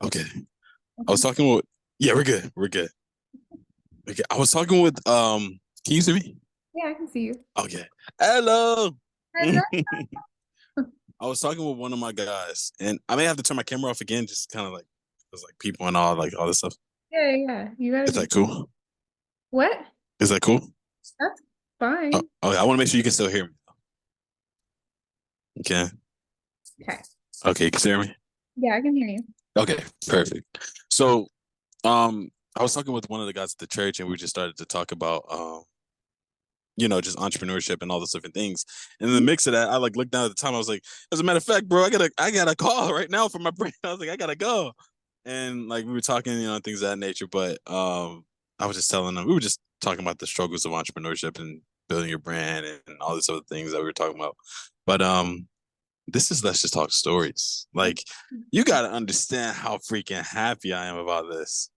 Okay. I was Okay. talking with. Yeah, we're good. We're good. Okay. I was talking with. Can you see me? Yeah, I can see you. Okay. Hello. Hello. I was talking with one of my guys, and I may have to turn my camera off again, just kind of like there's like people and all this stuff. Yeah, yeah. You gotta Is be. that cool? What? Is that cool? That's Oh, fine. okay. I want to make sure you can still hear me. Okay. Okay. Okay. You can still hear me. Yeah, I can hear you. Okay. Perfect. So, I was talking with one of the guys at the church, and we just started to talk about just entrepreneurship and all those different things. And in the Mhm. mix of that, I like looked down at the time. I was like, as a matter of fact, bro, I got a call right now from my brain. I was like, I gotta go. And like we were talking, things of that nature. But I was just telling them we were just talking about the struggles of entrepreneurship and building your brand and all these other things that we were talking about. But this is Let's Just Talk Stories. Like you gotta understand how freaking happy I am about this.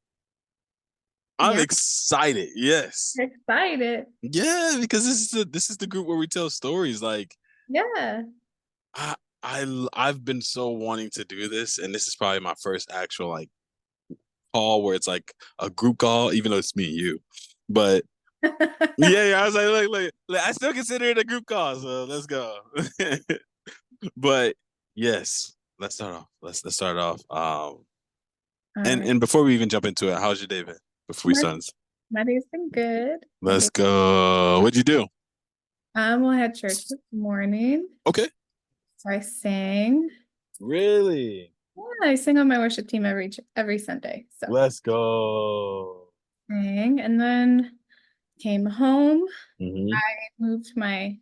I'm Yeah, excited. Yes. excited. Yeah, because this is the group where we tell stories. Like Yeah. I I've been so wanting to do this, and this is probably my first actual like call where it's like a group call, even though it's me and you. But yeah, yeah, I was like, I still consider it a group call, so let's go. But yes, let's start off. Let's start off. All And right. and before we even jump into it, how's your day been? Before we My, start this? my day's been good. My Let's day. go. What'd you do? Well, I had church this morning, Okay. so I sang. Really? Yeah, I sing on my worship team every Sunday. So Let's go. sang, and then came home. Hmm. I moved my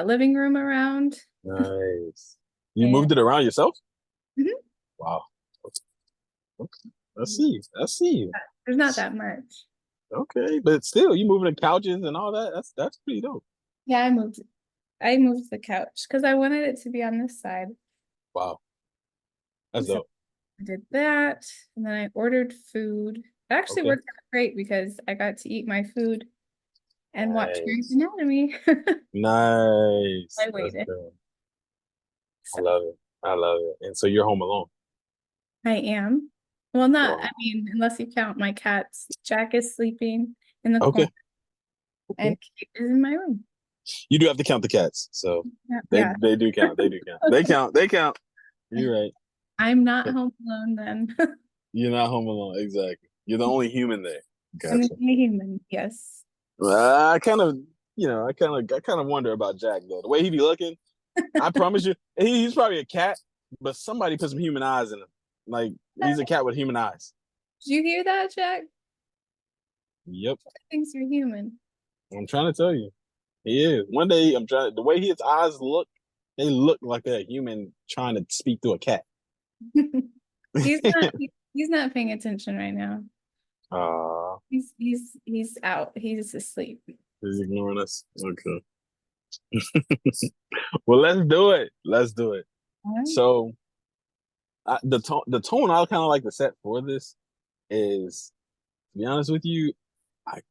living room around, Nice. You and moved it around yourself? Mhm. Wow. Okay. I see. I see. There's not that much. Okay, but still, you moving the couches and all that. That's pretty dope. Yeah, I moved the couch because I wanted it to be on this side. Wow, that's So dope. I did that, and then I ordered food. It actually Okay. worked out great because I got to eat my food and watch Grey's Nice. Anatomy. Nice. I That's waited. good. I So love it. I love it. And so you're home alone. I am. Well, not, I Wow. mean, unless you count my cats. Jack is sleeping in the corner Okay. Okay. and Kate is in my room. You do have to count the cats, so Yeah. they Yeah. they do count. They do count. They count. They count. You're right. I'm not home alone then. You're not home alone. Exactly. You're the only human there. I'm a Gotcha. human. Yes. I kind of, I kind of wonder about Jack though. The way he be looking, I promise you, he's probably a cat, but somebody put some human eyes in him. Like he's a cat with human eyes. Did you hear that, Jack? Yep, Thinks you're human. I'm trying to tell you, he is. One day, I'm trying. The way his eyes look, they look like a human trying to speak to a cat. He's not paying attention right now. uh, He's out. He's asleep. he's ignoring us. Okay. Well, let's do it. Let's do it. All right. So, the tone I kind of like to set for this is, to be honest with you,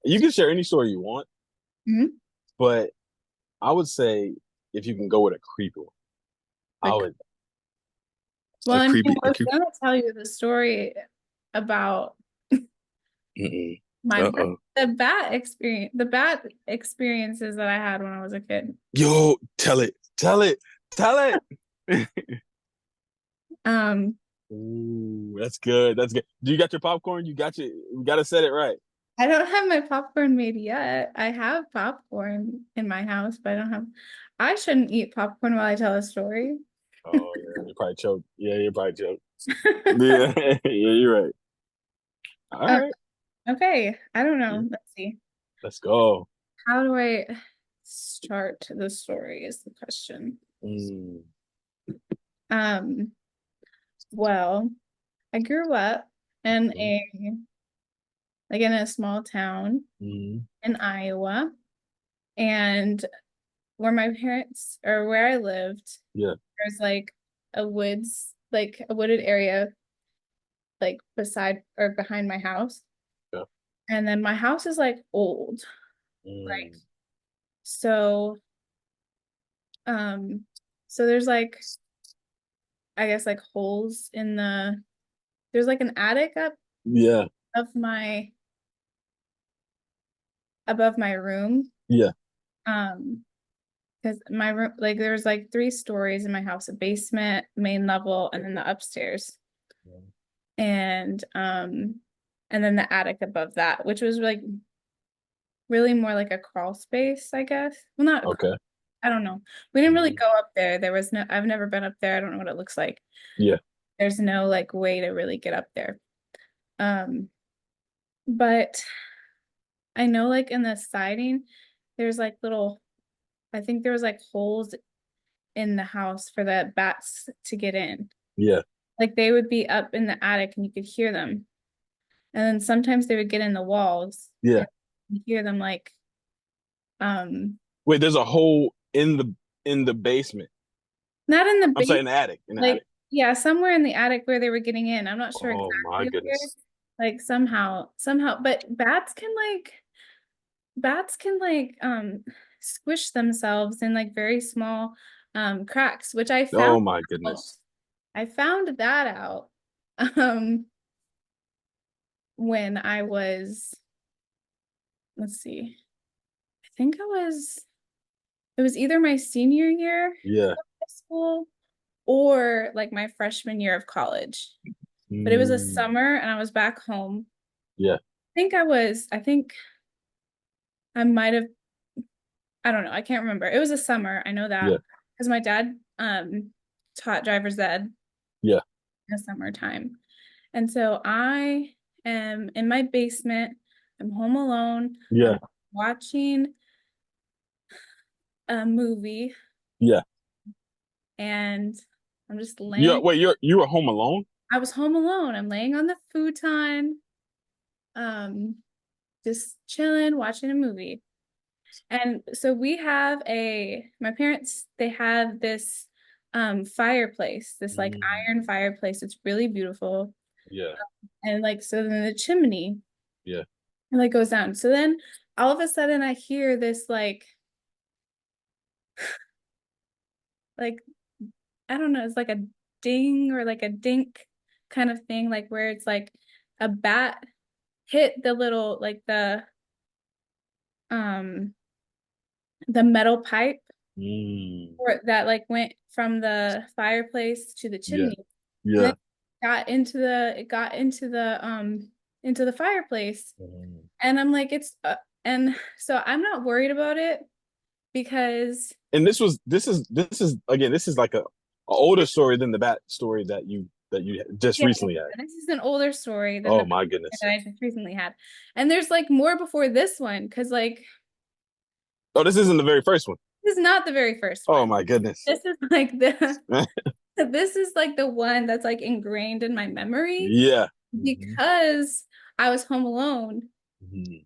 you can share any story you want, Mhm. but I would say if you can go with a creepy one, I Like, would well, a I mean, creepy, I a was creepy. gonna tell you the story about Mm-mm. my Uh-oh. the bad experiences that I had when I was a kid. Yo, tell it, tell it, tell it. Um, Ooh, that's good. That's good. Do you got your popcorn? You gotta set it right. I don't have my popcorn made yet. I have popcorn in my house, but I don't have. I shouldn't eat popcorn while I tell a story. Oh yeah, you probably choked. Yeah, you probably choked. Yeah, yeah, you're right. All Um, right. okay, I don't Yeah, know. Let's see. let's go. How do I start the story is the question. Mm, Um, well, I grew up in okay. a in a small town Mm, in Iowa, and where I lived, yeah, there's a wooded area like beside or behind my house. yeah. And then my house is like old. Like Mm, so um so there's like I guess like holes in the there's like an attic up Yeah. of my above my room. Yeah. Um, because my room, like there's like 3 stories in my house, a basement, main level, and then the upstairs. And then the attic above that, which was like really more like a crawl space, I guess. Well, not a Okay. I don't know. We didn't really Mhm. go up there. There was no, I've never been up there. I don't know what it looks like. Yeah. There's no like way to really get up there. Um, but I know like in the siding, there's like little, I think there was like holes in the house for the bats to get in. Yeah. Like they would be up in the attic and you could hear them. And then sometimes they would get in the walls Yeah. and you hear them like, um, Wait, there's a hole in the basement. not in the I'm sorry, base, in the attic. In the like, attic. yeah, somewhere in the attic where they were getting in. I'm not sure Oh my exactly where. goodness. Like somehow, but bats can like squish themselves in like very small cracks, which Oh my goodness. I found that out um when I was, let's see, I think it was either my senior year of Yeah. high school or like my freshman year of college. But it was a Mm. summer and I was back home. Yeah. I think I might have, I don't know, I can't remember. It was a summer, I know that Yeah. because my dad taught driver's ed Yeah. in the summertime. And so I am in my basement. I'm home alone. I'm Yeah. watching a movie Yeah. and I'm just Yeah. laying. Wait, you were home alone? I was home alone. I'm laying on the futon, um, just chilling, watching a movie. And so my parents, they have this fireplace, this like Mm. iron fireplace. It's really beautiful. Yeah. And like so then the chimney Yeah. like goes down. So then all of a sudden I hear this like I don't know, it's like a ding or like a dink kind of thing, like where it's like a bat hit the little like um the metal pipe Mm. or that like went from the fireplace to the Yeah. chimney. And then Yeah. it got into the fireplace. Mm. And I'm like and so I'm not worried about it because And this is again, this is like a older story than the bat story that you just yeah, recently had. this is an older story than Oh the my goodness. that I just recently had. And there's like more before this one because like Oh, this isn't the very first one. this is not the very first Oh one. my goodness. This is like this is like the one that's like ingrained in my memory Yeah. Hmm. because I was home alone. Hmm.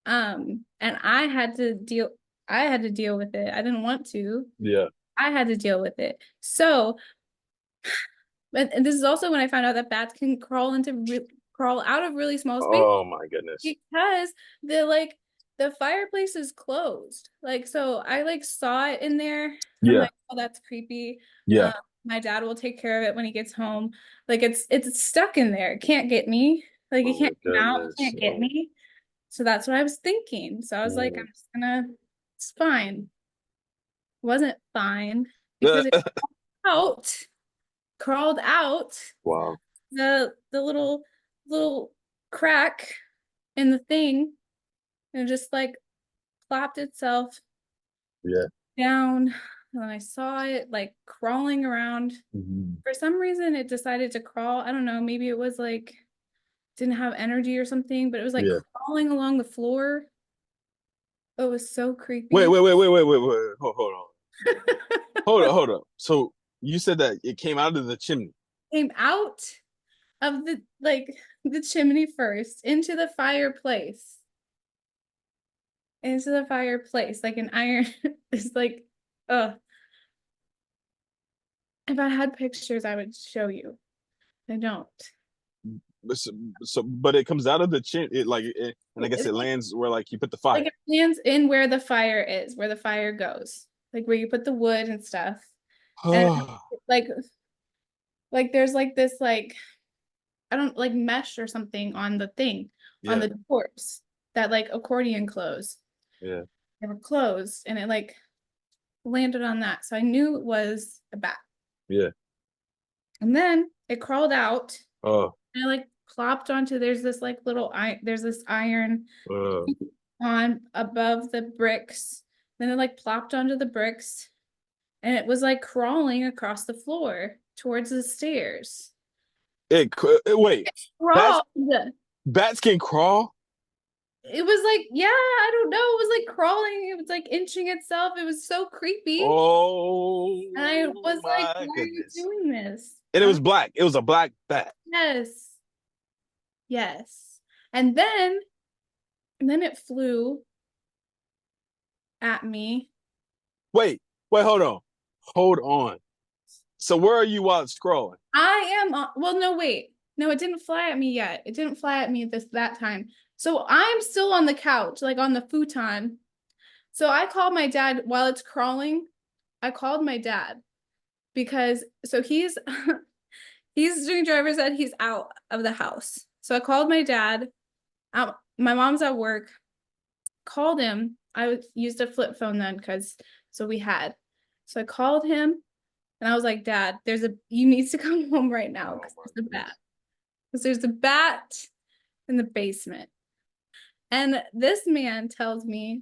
And I had to deal with it. I didn't want to. Yeah. I had to deal with it. So, and this is also when I found out that bats can crawl out of really small space Oh my goodness. because the like the fireplace is closed. Like so I like saw it in there and I'm Yeah. like, oh, that's creepy. Yeah. Um, my dad will take care of it when he gets home. Like it's stuck in there. It can't get me. Like it Oh my can't come out, it goodness. can't get Oh. me. So that's what I was thinking. So I was like, Mm. I'm just gonna, it's fine. Wasn't fine because it out, crawled out Wow. the little crack in the thing and just like plopped itself Yeah. down. And then I saw it like crawling around. Hmm. For some reason, it decided to crawl. I don't know, maybe it was like didn't have energy or something, but it was like Yeah. crawling along the floor. It was so Wait, creepy. wait, wait, wait, wait, wait, wait. Hold on. Hold on, hold on. So you said that it came out of the chimney. Came out of the chimney first into the fireplace like an iron is like uh if I had pictures I would show you. I don't. So, but it comes out of the chin. And I guess it It, lands where like you put the like fire. it lands in where the fire is, where the fire goes, like where you put the wood and stuff. And like there's like this like I don't like mesh or something on the thing, on Yeah. the doors that like accordion close. Yeah. They were closed and it like landed on that. So I knew it was a bat. Yeah. And then it crawled out Oh. and I like plopped onto there's this like little there's this iron on above the bricks. Then it like plopped onto the bricks and it was like crawling across the floor towards the stairs. Wait. Bats Crawled. bats can crawl? It was like, yeah, I don't know. It was like crawling. It was like inching itself. It was so creepy. Oh And I was like, my why are you goodness. doing this? And it was black. It was a black bat. Yes. Yes. And then it flew at me. Wait, hold on. Hold on. So where are you while it's scrolling? I am well, no, wait. No, it didn't fly at me yet. It didn't fly at me that time. So I'm still on the couch, like on the futon. So I called my dad while it's crawling. I called my dad because so he's he's doing driver's ed, he's out of the house. So I called my dad. My mom's at work. Called him. I used a flip phone then because so we had. So I called him and I was like, Dad, you need to come home right now because there's a bat. Because there's a bat in the basement. And this man tells me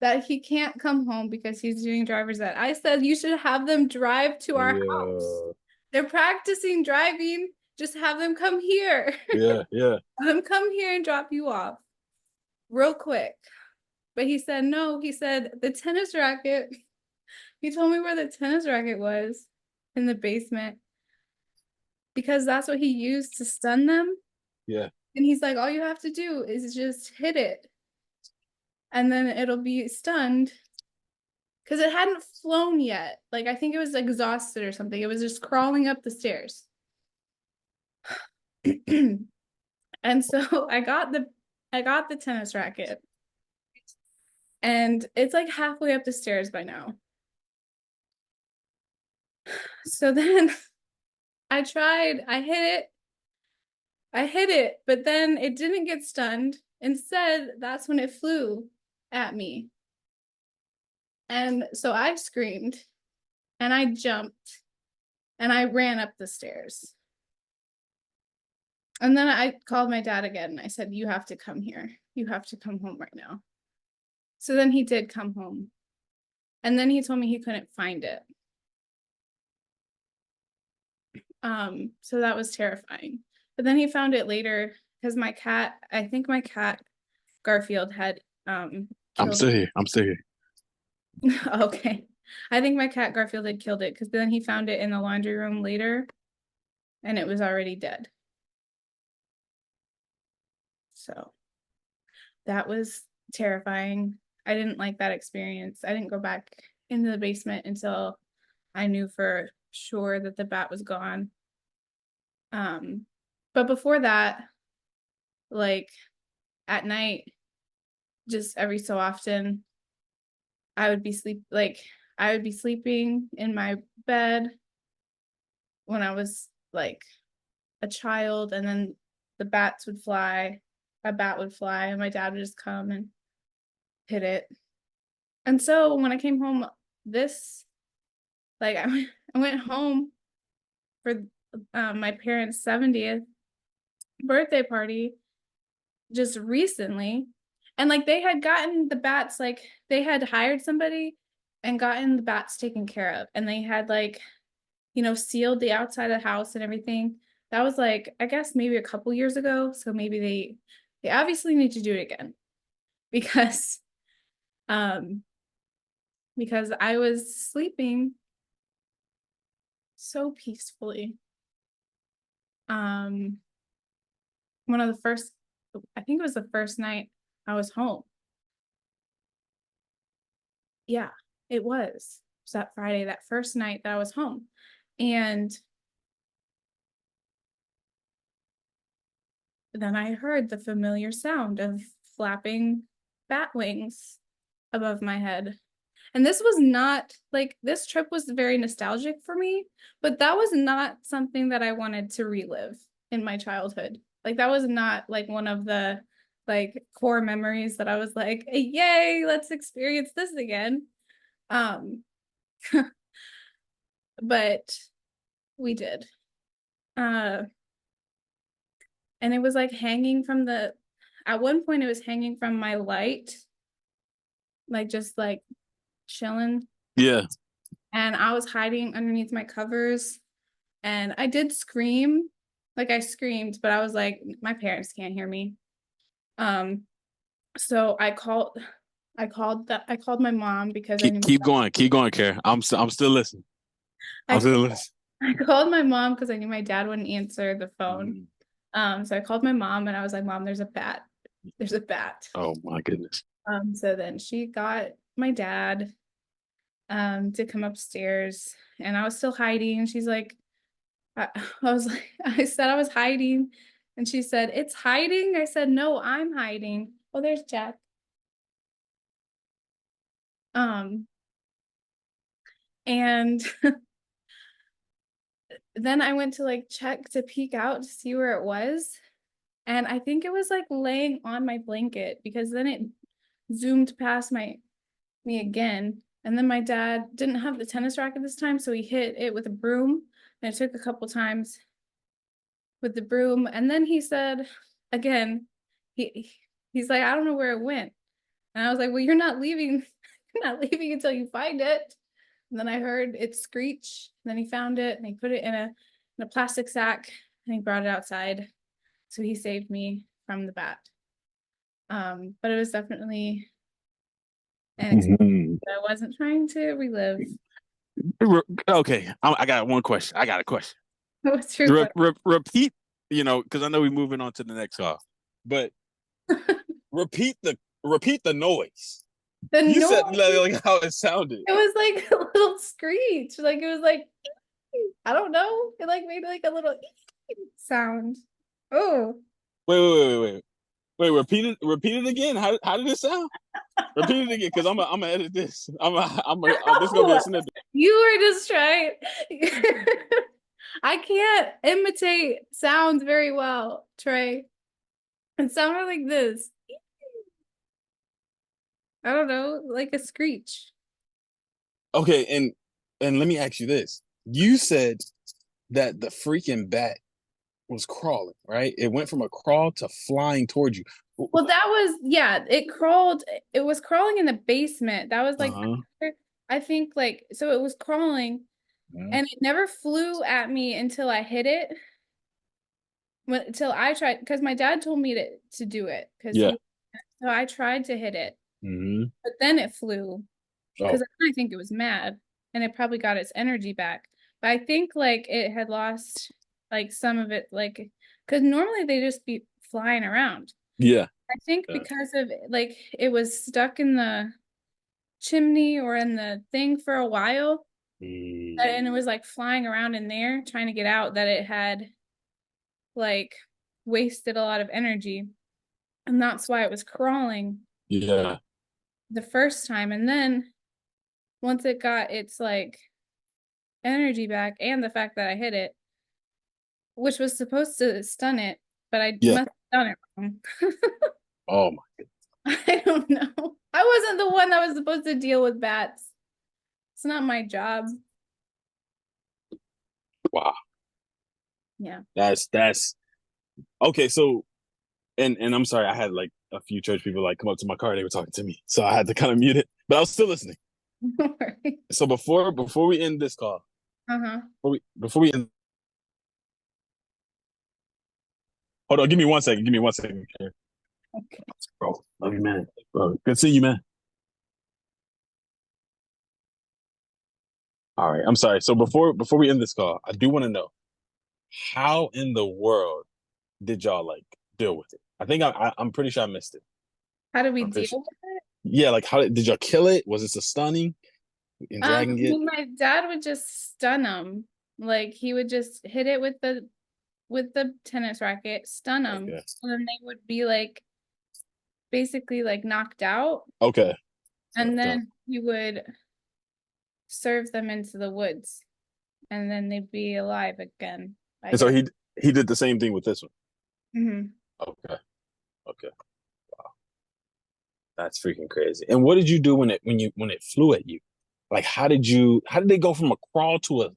that he can't come home because he's doing driver's ed. I said you should have them drive to our house. Yeah. They're practicing driving. Just have them come here. Yeah. Yeah. Have them come here and drop you off real quick. But he said no. He said the tennis racket. He told me where the tennis racket was in the basement because that's what he used to stun them. Yeah. And he's like, all you have to do is just hit it and then it'll be stunned because it hadn't flown yet. Like, I think it was exhausted or something. It was just crawling up the stairs. And so I got the tennis racket and it's like halfway up the stairs by now. So then I hit it, but then it didn't get stunned. Instead, that's when it flew at me. And so I screamed and I jumped and I ran up the stairs. And then I called my dad again and I said, you have to come here. You have to come home right now. So then he did come home. And then he told me he couldn't find it. So that was terrifying. But then he found it later because I think my cat Garfield had I'm killed still here. I'm still here. Okay. I think my cat Garfield had killed it because then he found it in the laundry room later and it was already dead. So that was terrifying. I didn't like that experience. I didn't go back into the basement until I knew for sure that the bat was gone. But before that, like at night, just every so often, I would be sleeping in my bed when I was like a child, and then a bat would fly, and my dad would just come and hit it. And so when I came home, I went home for my parents' 70th birthday party just recently, and like they had gotten the bats, like they had hired somebody and gotten the bats taken care of, and they had like sealed the outside of the house and everything. That was like, I guess maybe a couple years ago. So maybe they obviously need to do it again because because I was sleeping so peacefully. One of the first, I think it was the first night I was home. Yeah, it was. It was that Friday, that first night that I was home. And then I heard the familiar sound of flapping bat wings above my head. And this was not like, this trip was very nostalgic for me, but that was not something that I wanted to relive in my childhood. Like that was not like one of the like core memories that I was like, yay, let's experience this again. Um, but we did. Uh, and it was like hanging from the, at one point it was hanging from my light, like just like chilling. Yeah. And I was hiding underneath my covers and I did scream. Like I screamed, but I was like, my parents can't hear me. So I called my mom because I knew Keep going, Care. I'm still listening. I'm I still listening. I called my mom because I knew my dad wouldn't answer the phone. Mm. So I called my mom and I was like, Mom, there's a bat. There's a bat. Oh my goodness. So then she got my dad to come upstairs and I was still hiding. She's like, I was like, I said I was hiding. And she said, it's hiding. I said, no, I'm hiding. Oh, there's Jack. And then I went to like check to peek out to see where it was. And I think it was like laying on my blanket because then it zoomed past me again. And then my dad didn't have the tennis racket this time, so he hit it with a broom. And it took a couple times with the broom. And then he said again, he's like, I don't know where it went. And I was like, well, you're not leaving, you're not leaving until you find it. And then I heard it screech. And then he found it and he put it in a plastic sack and he brought it outside. So he saved me from the bat. But it was definitely an experience that I wasn't trying to relive. Okay, I got one question. I got a question. What's your Repeat, because I know we're moving on to the next call, but repeat the noise. The You noise, said like how it sounded. it was like a little screech. Like it was like, I don't know. It like made like a little sound. Oh. Wait, repeat it again. How did it sound? Repeat it again, because I'm gonna edit this. This is gonna be a snippet. You were just trying. I can't imitate sounds very well, Trey. It sounded like this. I don't know, like a screech. Okay, and let me ask you this. You said that the freaking bat was crawling, right? It went from a crawl to flying towards you. Well, that was, yeah, it was crawling in the basement. That was like, I think like, so it was crawling and it never flew at me until I hit it. Until I tried, because my dad told me to do it. So I tried to hit it, but then it flew because I think it was mad and it probably got its energy back. But I think like it had lost like some of it, like, because normally they just be flying around. Yeah. I think because of like it was stuck in the chimney or in the thing for a while, and it was like flying around in there trying to get out, that it had like wasted a lot of energy. And that's why it was crawling the first time. And then once it got its like energy back and the fact that I hit it, which was supposed to stun it, but I must have done it wrong. Oh my goodness. I don't know. I wasn't the one that was supposed to deal with bats. It's not my job. Wow. Yeah. That's okay. So, and I'm sorry, I had like a few church people like come up to my car. They were talking to me, so I had to kind of mute it, but I was still listening. So before we end this call, before we end, hold on, give me 1 second. Give me 1 second. Okay. Bro, love you, man. Bro, good seeing you, man. All right, I'm sorry. So before we end this call, I do want to know how in the world did y'all like deal with it? I think I'm pretty sure I missed it. How did we deal with it? Yeah, like how did y'all kill it? Was it a stunning and dragging it? My dad would just stun them. Like he would just hit it with the tennis racket, stun them, and then they would be like basically like knocked out. Okay. And then he would serve them into the woods, and then they'd be alive again. I And so guess. he did the same thing with this one. Hmm. Okay. Okay. Wow. That's freaking crazy. And what did you do when it flew at you? Like how did they go from a crawl to a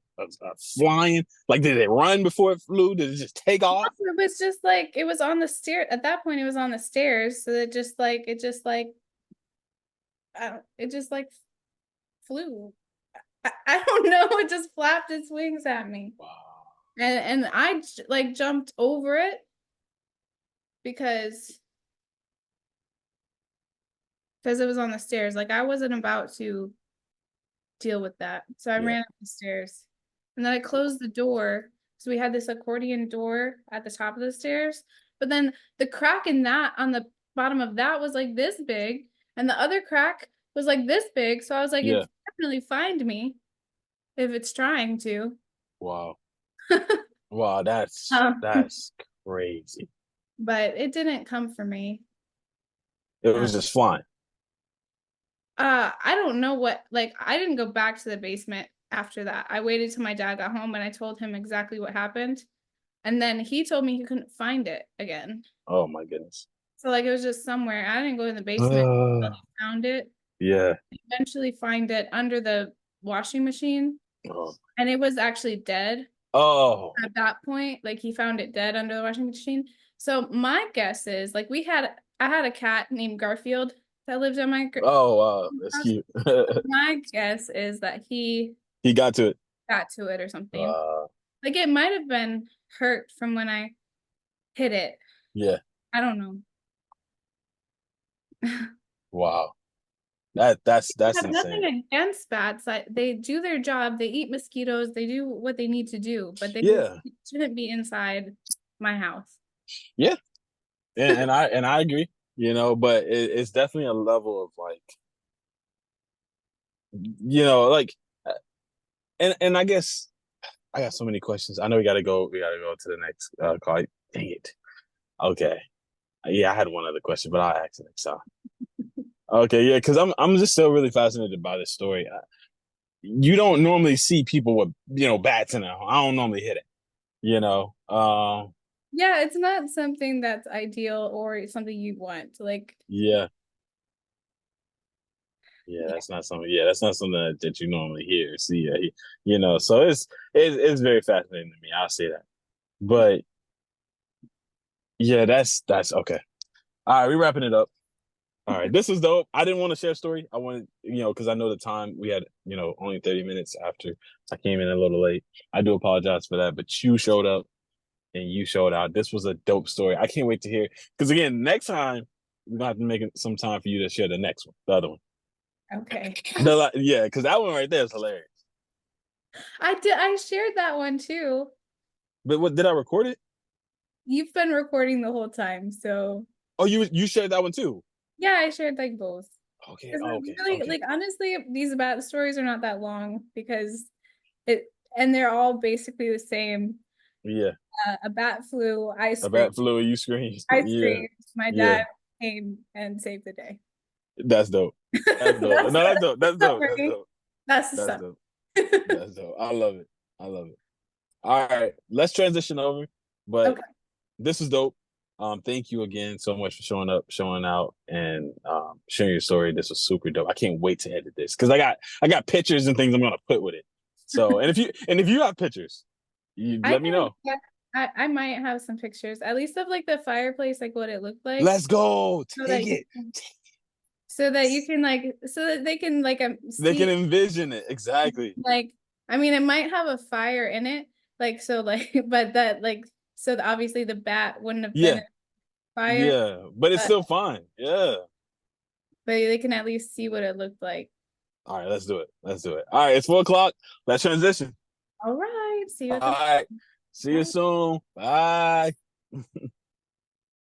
flying? Like did it run before it flew? Did it just take off? It was just like it was on the stair. At that point, it was on the stairs, so it just like flew. I don't know. It just flapped its wings at me, Wow. and I like jumped over it because it was on the stairs. Like I wasn't about to deal with that, so I ran up the stairs, and then I closed the door. So we had this accordion door at the top of the stairs, but then the crack in that on the bottom of that was like this big, and the other crack was like this big. So I was like, Yeah. it's definitely find me if it's trying to. Wow. Wow, that's crazy. But it didn't come for me. It was just flying. I don't know what, like, I didn't go back to the basement after that. I waited till my dad got home and I told him exactly what happened. And then he told me he couldn't find it again. Oh my goodness. So like it was just somewhere. I didn't go in the basement until he found it. Yeah. Eventually find it under the washing machine. Oh. And it was actually dead. Oh. At that point, like he found it dead under the washing machine. So my guess is like I had a cat named Garfield that lived on my Oh wow, that's house. cute. My guess is that he He got to it. got to it or something. Like it might have been hurt from when I hit it. Yeah. I don't know. Wow. That's I have insane. nothing against bats. They do their job. They eat mosquitoes. They do what they need to do, but they shouldn't be inside my house. Yeah. And I agree, but it's definitely a level of like, like, and I guess I got so many questions. I know we gotta go to the next call. Dang it. Okay. Yeah, I had one other question, but I'll ask it next time. Okay, yeah, because I'm just still really fascinated by this story. You don't normally see people with bats in their home. I don't normally hit it. Yeah, it's not something that's ideal or something you want. Like Yeah, that's not something. Yeah, that's not something that you normally hear, see. So it's very fascinating to me. I'll say that. But yeah, that's okay. All right, we're wrapping it up. All right, this was dope. I didn't want to share a story. I wanted, because I know the time we had, only 30 minutes after I came in a little late. I do apologize for that, but you showed up and you showed out. This was a dope story. I can't wait to hear. Because again, next time we're gonna have to make some time for you to share the next one, the other one. Okay. Yeah, because that one right there is hilarious. I shared that one too. But what did I record it? You've been recording the whole time, so. Oh, you shared that one too. Yeah, I shared like both. Okay. Really, Okay. like honestly, these bat stories are not that long because and they're all basically the same. Yeah. A bat flew, I A bat screamed. flew, you screamed. I Yeah. screamed. My Yeah. dad came and saved the day. That's dope. That's dope. No, that's dope. That's dope. That's dope. That's the That's stuff. dope. That's dope. I love it. I love it. All right, let's transition over. But Okay. this is dope. Thank you again so much for showing up, showing out, and sharing your story. This was super dope. I can't wait to edit this because I got pictures and things I'm gonna put with it. So and if you have pictures, you let me know. Yeah, I might have some pictures, at least of like the fireplace, like what it looked like. Let's go. Take it. So that you can like, so that they can like they can envision it exactly. Like, I mean, it might have a fire in it, like so, like, but that like, so obviously the bat wouldn't have been fire. Yeah, but it's still fine. Yeah, but they can at least see what it looked like. All right, let's do it. Let's do it. All right, it's 4:00. Let's transition. All right, see you. All right, see you soon. Bye.